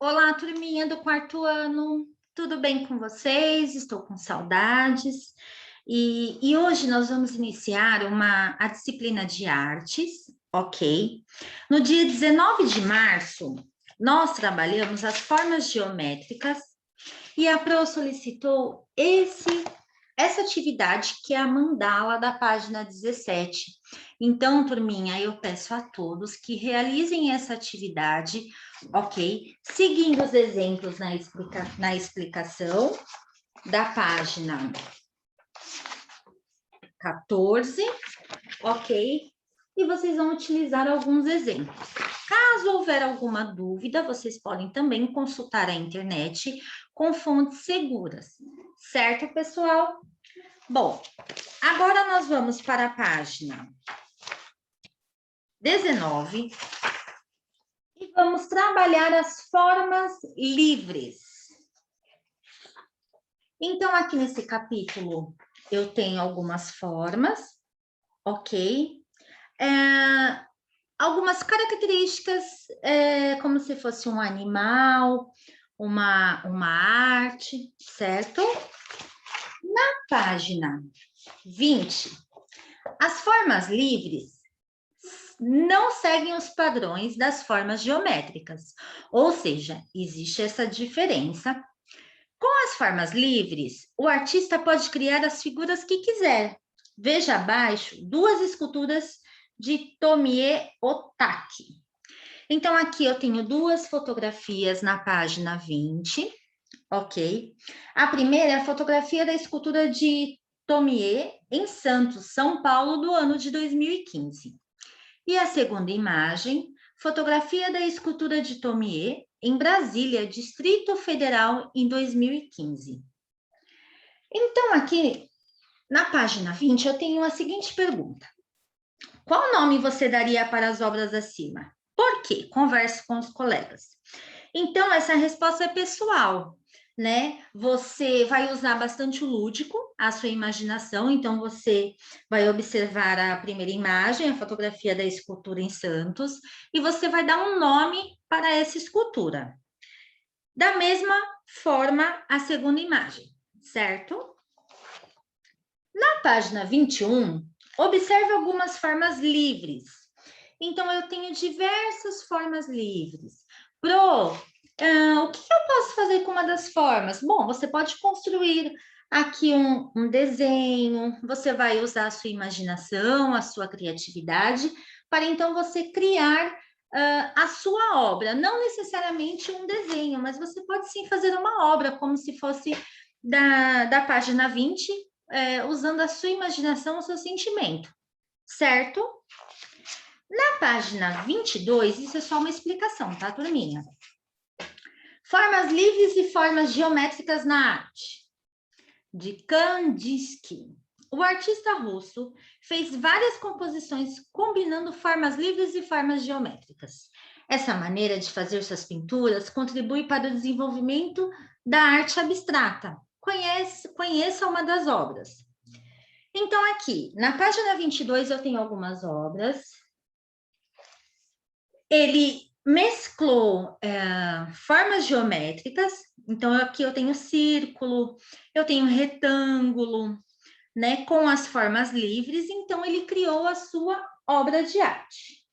Olá, turminha do quarto ano, tudo bem com vocês? Estou com saudades. E hoje nós vamos iniciar a disciplina de artes, ok? No dia 19 de março, nós trabalhamos as formas geométricas e a Pro solicitou essa atividade que é a mandala da página 17. Então, turminha, eu peço a todos que realizem essa atividade, ok? Seguindo os exemplos na explicação da página 14, ok? E vocês vão utilizar alguns exemplos. Caso houver alguma dúvida, vocês podem também consultar a internet com fontes seguras, certo, pessoal? Bom, agora nós vamos para a página 19 e vamos trabalhar as formas livres. Então, aqui nesse capítulo, eu tenho algumas formas, ok? Algumas características, como se fosse um animal, uma arte, certo? Na página 20, as formas livres não seguem os padrões das formas geométricas, ou seja, existe essa diferença. Com as formas livres, o artista pode criar as figuras que quiser. Veja abaixo duas esculturas de Tomie Otaki. Então, aqui eu tenho duas fotografias na página 20, ok? A primeira é a fotografia da escultura de Tomie em Santos, São Paulo, do ano de 2015. E a segunda imagem, fotografia da escultura de Tomie em Brasília, Distrito Federal, em 2015. Então, aqui na página 20, eu tenho a seguinte pergunta. Qual nome você daria para as obras acima? Por quê? Converse com os colegas. Então, essa resposta é pessoal, né? Você vai usar bastante o lúdico, a sua imaginação, então você vai observar a primeira imagem, a fotografia da escultura em Santos, e você vai dar um nome para essa escultura. Da mesma forma, a segunda imagem, certo? Na página 21, observe algumas formas livres. Então, eu tenho diversas formas livres. O que eu posso fazer com uma das formas? Bom, você pode construir aqui um desenho, você vai usar a sua imaginação, a sua criatividade, para então você criar a sua obra. Não necessariamente um desenho, mas você pode sim fazer uma obra, como se fosse da página 20, usando a sua imaginação, o seu sentimento, certo? Na página 22, isso é só uma explicação, tá, turminha? Formas livres e formas geométricas na arte, de Kandinsky. O artista russo fez várias composições combinando formas livres e formas geométricas. Essa maneira de fazer suas pinturas contribui para o desenvolvimento da arte abstrata. Conheça uma das obras. Então, aqui, na página 22, eu tenho algumas obras. Ele mesclou formas geométricas, então aqui eu tenho círculo, eu tenho retângulo, né, com as formas livres, então ele criou a sua obra de arte.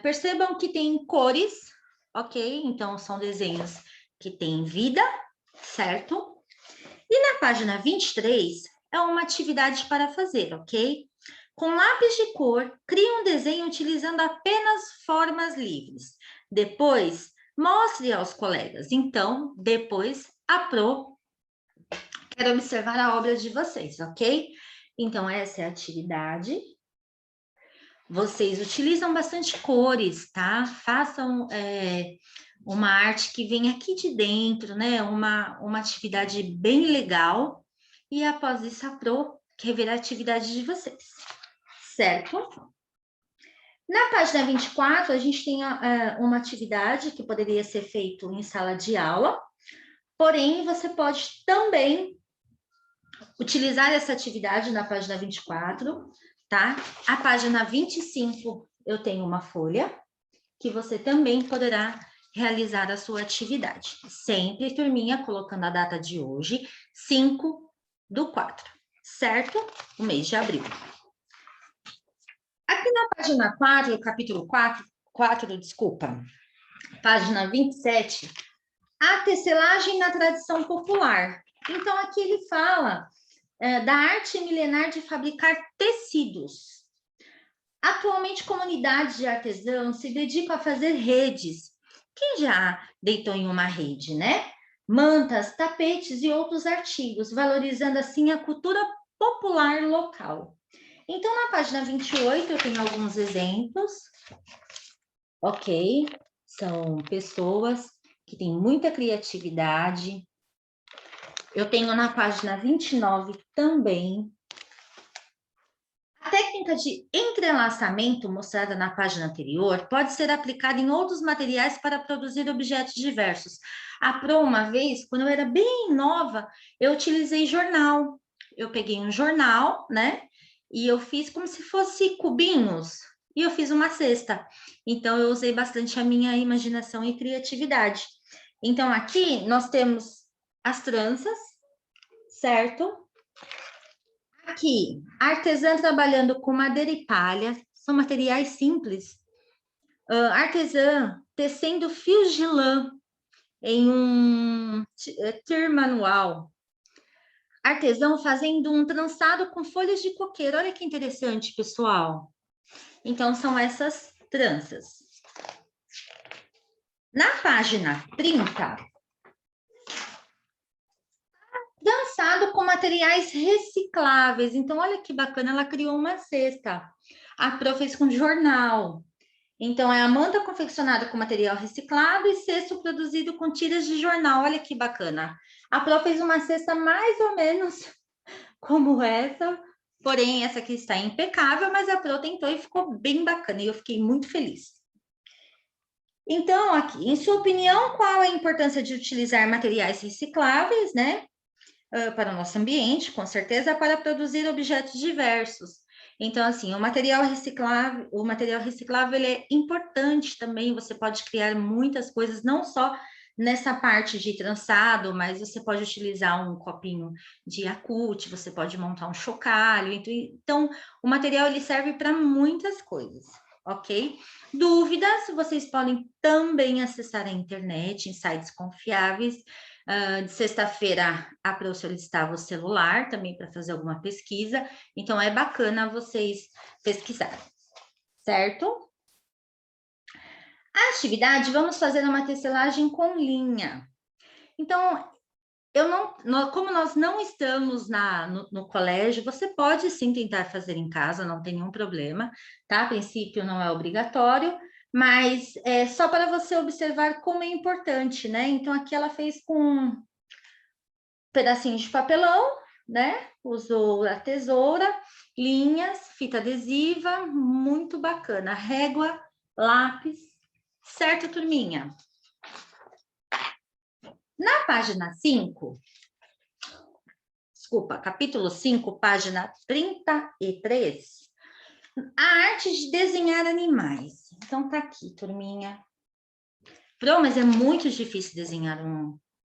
Percebam que tem cores, ok? Então são desenhos que têm vida, certo? E na página 23 é uma atividade para fazer, ok? Com lápis de cor, crie um desenho utilizando apenas formas livres. Depois, mostre aos colegas. Então, depois, a Pro quer observar a obra de vocês, ok? Então, essa é a atividade. Vocês utilizam bastante cores, tá? Façam uma arte que vem aqui de dentro, né? Uma atividade bem legal. E após isso, a Pro quer ver a atividade de vocês. Certo? Na página 24, a gente tem uma atividade que poderia ser feita em sala de aula, porém, você pode também utilizar essa atividade na página 24, tá? A página 25, eu tenho uma folha, que você também poderá realizar a sua atividade. Sempre, turminha, colocando a data de hoje, 5/4, certo? O mês de abril. Aqui na página 4, capítulo 4, desculpa, página 27, a tecelagem na tradição popular. Então, aqui ele fala da arte milenar de fabricar tecidos. Atualmente, comunidades de artesãos se dedicam a fazer redes. Quem já deitou em uma rede, né? Mantas, tapetes e outros artigos, valorizando assim a cultura popular local. Então, na página 28, eu tenho alguns exemplos, ok? São pessoas que têm muita criatividade. Eu tenho na página 29 também. A técnica de entrelaçamento mostrada na página anterior pode ser aplicada em outros materiais para produzir objetos diversos. A Pro, uma vez, quando eu era bem nova, eu utilizei jornal. Eu peguei um jornal, né? E eu fiz como se fosse cubinhos. E eu fiz uma cesta. Então, eu usei bastante a minha imaginação e criatividade. Então, aqui nós temos as tranças, certo? Aqui, artesã trabalhando com madeira e palha, são materiais simples. Artesã tecendo fios de lã em um tir manual. Artesão fazendo um trançado com folhas de coqueiro. Olha que interessante, pessoal. Então, são essas tranças. Na página 30, dançado com materiais recicláveis. Então, olha que bacana, ela criou uma cesta. A Pro fez com jornal. Então, é a manta confeccionada com material reciclado e cesto produzido com tiras de jornal. Olha que bacana. A Pro fez uma cesta mais ou menos como essa, porém, essa aqui está impecável, mas a Pro tentou e ficou bem bacana, e eu fiquei muito feliz. Então, aqui, em sua opinião, qual a importância de utilizar materiais recicláveis, né? Para o nosso ambiente, com certeza, para produzir objetos diversos. Então, assim, o material reciclável ele é importante também, você pode criar muitas coisas, não só nessa parte de trançado, mas você pode utilizar um copinho de Yakult, você pode montar um chocalho, então o material ele serve para muitas coisas, ok? Dúvidas, vocês podem também acessar a internet em sites confiáveis. De sexta-feira, a Pro solicitava o celular também para fazer alguma pesquisa, então é bacana vocês pesquisarem, certo? A atividade, vamos fazer uma tecelagem com linha. Então, como nós não estamos no colégio, você pode sim tentar fazer em casa, não tem nenhum problema, tá? A princípio não é obrigatório, mas é só para você observar como é importante, né? Então, aqui ela fez com pedacinhos de papelão, né? Usou a tesoura, linhas, fita adesiva, muito bacana. Régua, lápis, certo, turminha? Na página 5, desculpa, capítulo 5, página 33, a arte de desenhar animais. Então, tá aqui, turminha. Pro, mas é muito difícil desenhar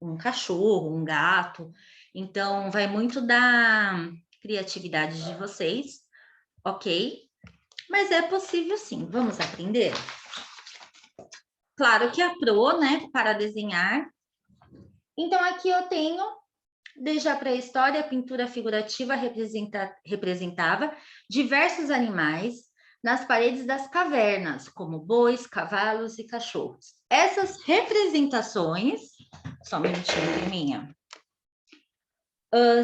um cachorro, um gato. Então, vai muito da criatividade de vocês, ok? Mas é possível sim. Vamos aprender? Claro que a Pro, né, para desenhar. Então, aqui eu tenho, desde a pré-história, a pintura figurativa representava diversos animais nas paredes das cavernas, como bois, cavalos e cachorros. Essas representações, só um minutinho, minha,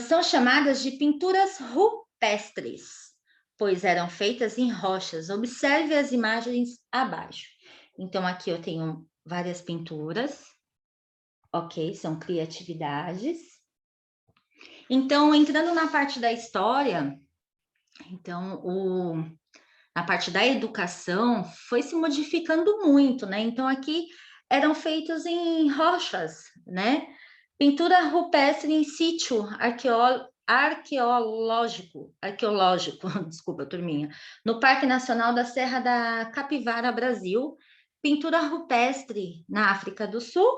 são chamadas de pinturas rupestres, pois eram feitas em rochas. Observe as imagens abaixo. Então, aqui eu tenho várias pinturas, ok? São criatividades. Então, entrando na parte da história, então, na parte da educação, foi se modificando muito, né? Então, aqui eram feitos em rochas, né? Pintura rupestre em sítio arqueológico, desculpa, turminha, no Parque Nacional da Serra da Capivara, Brasil, pintura rupestre na África do Sul.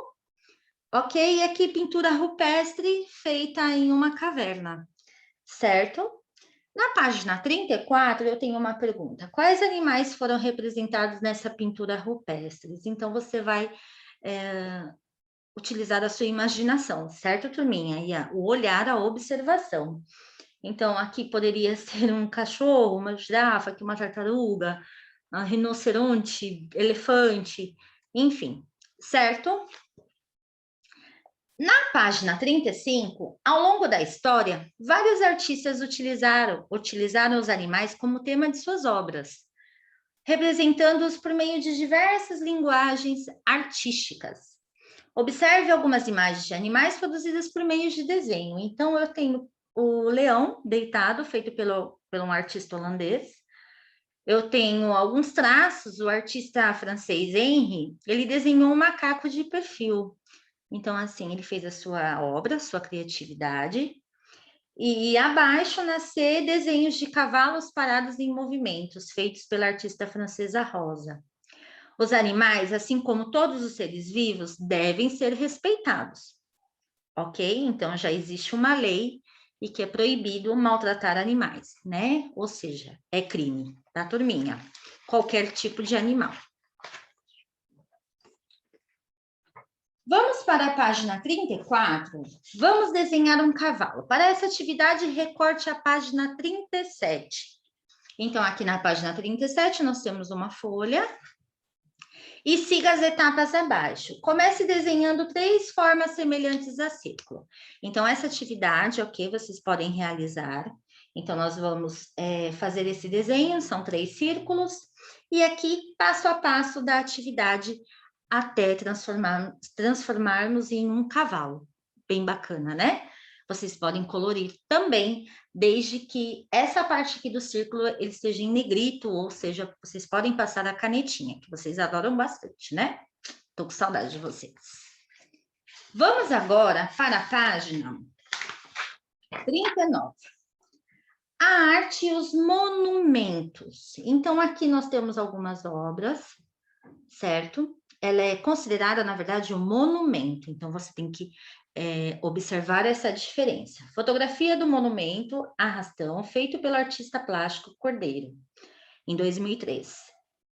Ok? E aqui, pintura rupestre feita em uma caverna, certo? Na página 34, eu tenho uma pergunta. Quais animais foram representados nessa pintura rupestre? Então, você vai utilizar a sua imaginação, certo, turminha? E o olhar, a observação. Então, aqui poderia ser um cachorro, uma girafa, aqui uma tartaruga, um rinoceronte, elefante, enfim, certo? Na página 35, ao longo da história, vários artistas utilizaram os animais como tema de suas obras, representando-os por meio de diversas linguagens artísticas. Observe algumas imagens de animais produzidas por meio de desenho. Então, eu tenho o leão deitado, feito pelo um artista holandês. Eu tenho alguns traços, o artista francês Henry, ele desenhou um macaco de perfil. Então, assim, ele fez a sua obra, sua criatividade. E abaixo, nascer desenhos de cavalos parados em movimentos, feitos pela artista francesa Rosa. Os animais, assim como todos os seres vivos, devem ser respeitados. Ok? Então, já existe uma lei e que é proibido maltratar animais, né? Ou seja, é crime, tá, turminha? Qualquer tipo de animal. Vamos para a página 34. Vamos desenhar um cavalo. Para essa atividade, recorte a página 37. Então, aqui na página 37, nós temos uma folha. E siga as etapas abaixo. Comece desenhando 3 formas semelhantes a círculo. Então, essa atividade, ok, vocês podem realizar. Então, nós vamos fazer esse desenho, são 3 círculos. E aqui, passo a passo da atividade até transformarmos em um cavalo. Bem bacana, né? Vocês podem colorir também, desde que essa parte aqui do círculo ele esteja em negrito, ou seja, vocês podem passar a canetinha, que vocês adoram bastante, né? Tô com saudade de vocês. Vamos agora para a página 39. A arte e os monumentos. Então, aqui nós temos algumas obras, certo? Ela é considerada, na verdade, um monumento. Então, você tem que observar essa diferença. Fotografia do monumento Arrastão, feito pelo artista plástico Cordeiro, em 2003.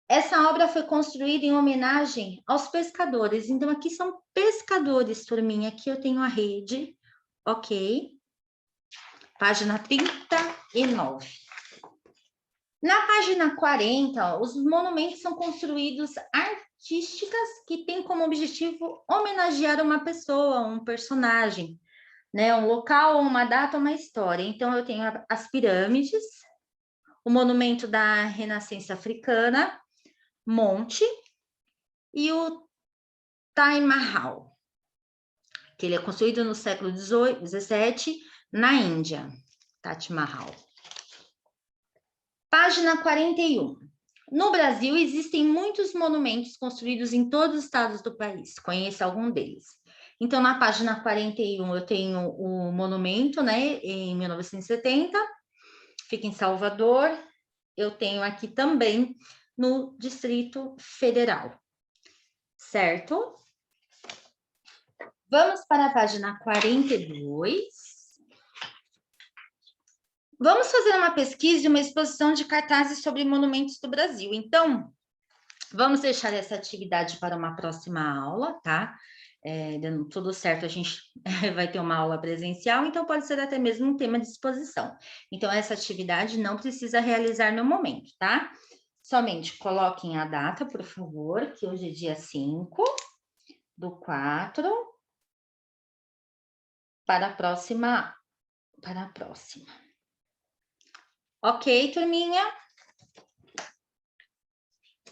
Essa obra foi construída em homenagem aos pescadores. Então, aqui são pescadores, turminha. Aqui eu tenho a rede, ok? Página 39. Na página 40, os monumentos são construídos artísticas que têm como objetivo homenagear uma pessoa, um personagem, né? Um local, uma data, uma história. Então, eu tenho as pirâmides, o monumento da Renascença Africana, Monte, e o Taj Mahal, que ele é construído no século XVII, na Índia, Taj Mahal. Página 41. No Brasil, existem muitos monumentos construídos em todos os estados do país. Conheça algum deles. Então, na página 41, eu tenho o monumento, né, em 1970, fica em Salvador. Eu tenho aqui também no Distrito Federal, certo? Vamos para a página 42. Vamos fazer uma pesquisa e uma exposição de cartazes sobre monumentos do Brasil. Então, vamos deixar essa atividade para uma próxima aula, tá? Dando tudo certo, a gente vai ter uma aula presencial, então pode ser até mesmo um tema de exposição. Então, essa atividade não precisa realizar no momento, tá? Somente coloquem a data, por favor, que hoje é dia 5/4, para a próxima. Ok, turminha?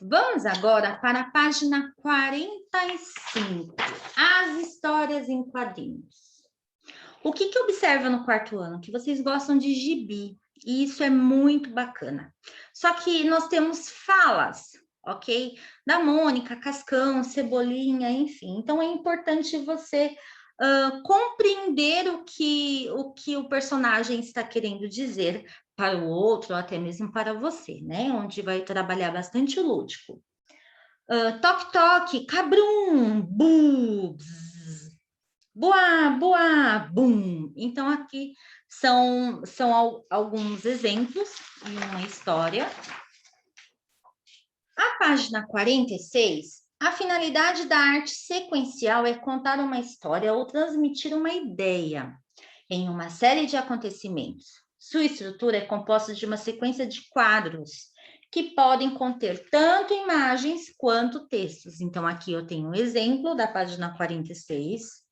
Vamos agora para a página 45, as histórias em quadrinhos. O que observa no 4º ano? Que vocês gostam de gibi, e isso é muito bacana. Só que nós temos falas, ok? Da Mônica, Cascão, Cebolinha, enfim. Então, é importante você compreender o que o personagem está querendo dizer para o outro, ou até mesmo para você, né? Onde vai trabalhar bastante o lúdico. Toque, toque, cabrum, bu, bzz, boa, boa, bum. Então, aqui são alguns exemplos e uma história. A página 46, a finalidade da arte sequencial é contar uma história ou transmitir uma ideia em uma série de acontecimentos. Sua estrutura é composta de uma sequência de quadros que podem conter tanto imagens quanto textos. Então, aqui eu tenho um exemplo da página 46.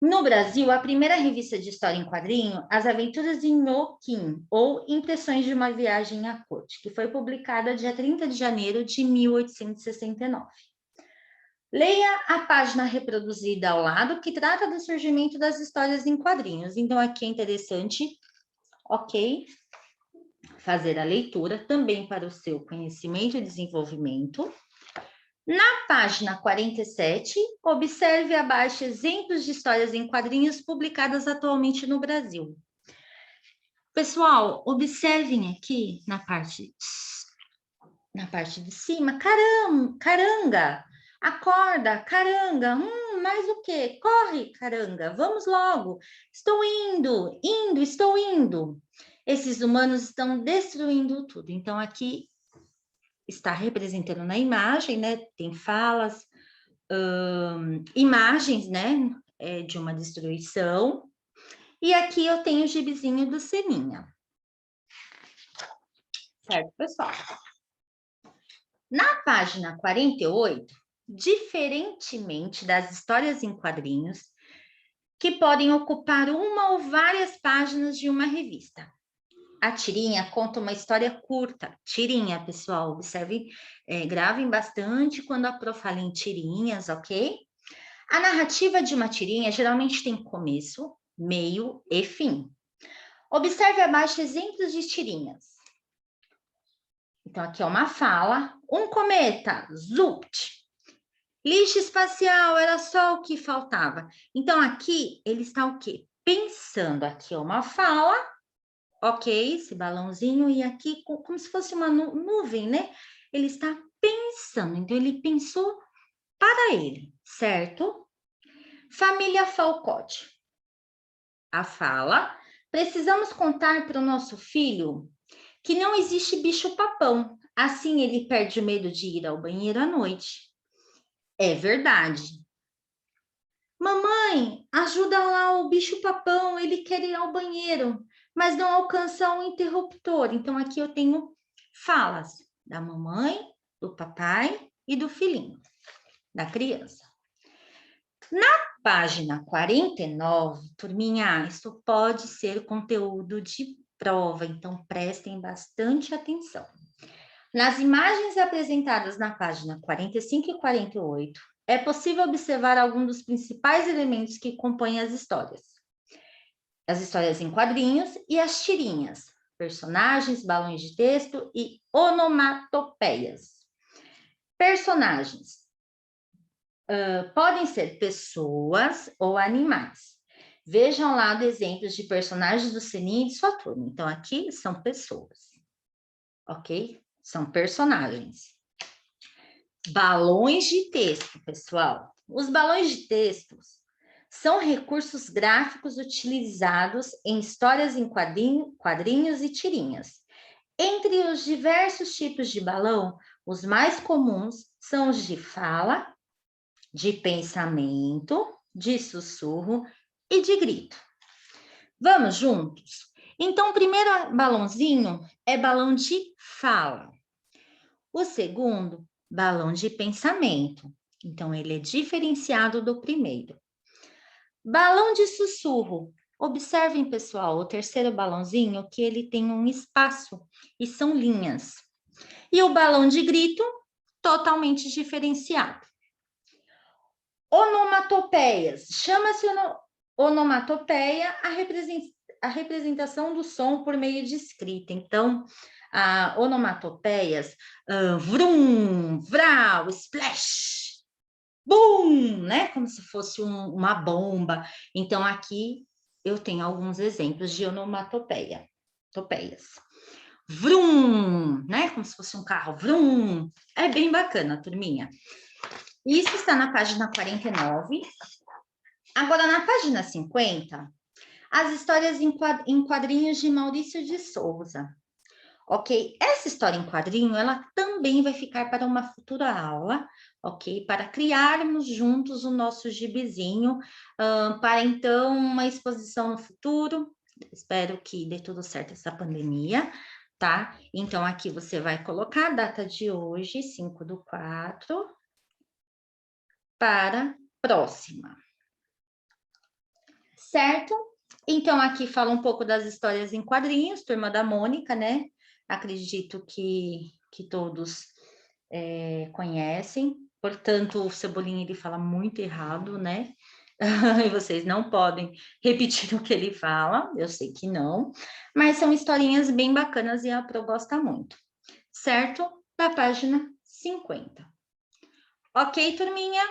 No Brasil, a primeira revista de história em quadrinho, As Aventuras de Inhoquim, ou Impressões de uma Viagem à Corte, que foi publicada dia 30 de janeiro de 1869. Leia a página reproduzida ao lado, que trata do surgimento das histórias em quadrinhos. Então, aqui é interessante, ok, fazer a leitura também para o seu conhecimento e desenvolvimento. Na página 47, observe abaixo exemplos de histórias em quadrinhos publicadas atualmente no Brasil. Pessoal, observem aqui na parte de cima, caranga, acorda, caranga, mais o quê? Corre, caranga, vamos logo, estou indo, estou indo. Esses humanos estão destruindo tudo. Então, aqui está representando na imagem, né? Tem falas, imagens, né? De uma destruição. E aqui eu tenho o gibizinho do Seninha. Certo, pessoal? Na página 48, diferentemente das histórias em quadrinhos, que podem ocupar uma ou várias páginas de uma revista. A tirinha conta uma história curta. Tirinha, pessoal, observem, gravem bastante quando a Pro fala em tirinhas, ok? A narrativa de uma tirinha geralmente tem começo, meio e fim. Observe abaixo exemplos de tirinhas. Então, aqui é uma fala. Um cometa, zupt. Lixo espacial, era só o que faltava. Então, aqui ele está o quê? Pensando. Aqui é uma fala, ok? Esse balãozinho, e aqui como se fosse uma nuvem, né? Ele está pensando. Então, ele pensou para ele, certo? Família Falcote. A fala. Precisamos contar para o nosso filho que não existe bicho-papão. Assim, ele perde o medo de ir ao banheiro à noite. É verdade. Mamãe, ajuda lá o bicho-papão, ele quer ir ao banheiro, mas não alcança o interruptor. Então, aqui eu tenho falas da mamãe, do papai e do filhinho, da criança. Na página 49, turminha, isso pode ser conteúdo de prova, então prestem bastante atenção. Nas imagens apresentadas na página 45 e 48, é possível observar alguns dos principais elementos que compõem as histórias. As histórias em quadrinhos e as tirinhas, personagens, balões de texto e onomatopeias. Personagens podem ser pessoas ou animais. Vejam lá os exemplos de personagens do Seninha e de sua turma. Então, aqui são pessoas, ok? São personagens. Balões de texto, pessoal. Os balões de texto são recursos gráficos utilizados em histórias em quadrinhos e tirinhas. Entre os diversos tipos de balão, os mais comuns são os de fala, de pensamento, de sussurro e de grito. Vamos juntos? Então, o primeiro balãozinho é balão de fala. O segundo, balão de pensamento. Então, ele é diferenciado do primeiro. Balão de sussurro. Observem, pessoal, o terceiro balãozinho, que ele tem um espaço e são linhas. E o balão de grito, totalmente diferenciado. Onomatopeias. Chama-se onomatopeia a representação do som por meio de escrita. Então, onomatopeias, vrum, vral, splash, boom, né? Como se fosse uma bomba. Então, aqui eu tenho alguns exemplos de onomatopeias. vrum, né? Como se fosse um carro, vrum. É bem bacana, turminha. Isso está na página 49. Agora, na página 50, as histórias em quadrinhos de Maurício de Souza. Ok? Essa história em quadrinho, ela também vai ficar para uma futura aula, ok? Para criarmos juntos o nosso gibizinho, para então uma exposição no futuro. Espero que dê tudo certo essa pandemia, tá? Então, aqui você vai colocar a data de hoje, 5/4, para próxima. Certo? Então, aqui fala um pouco das histórias em quadrinhos, Turma da Mônica, né? Acredito que todos conhecem. Portanto, o Cebolinha, ele fala muito errado, né? E vocês não podem repetir o que ele fala, eu sei que não. Mas são historinhas bem bacanas e a Pro gosta muito. Certo? Da página 50. Ok, turminha?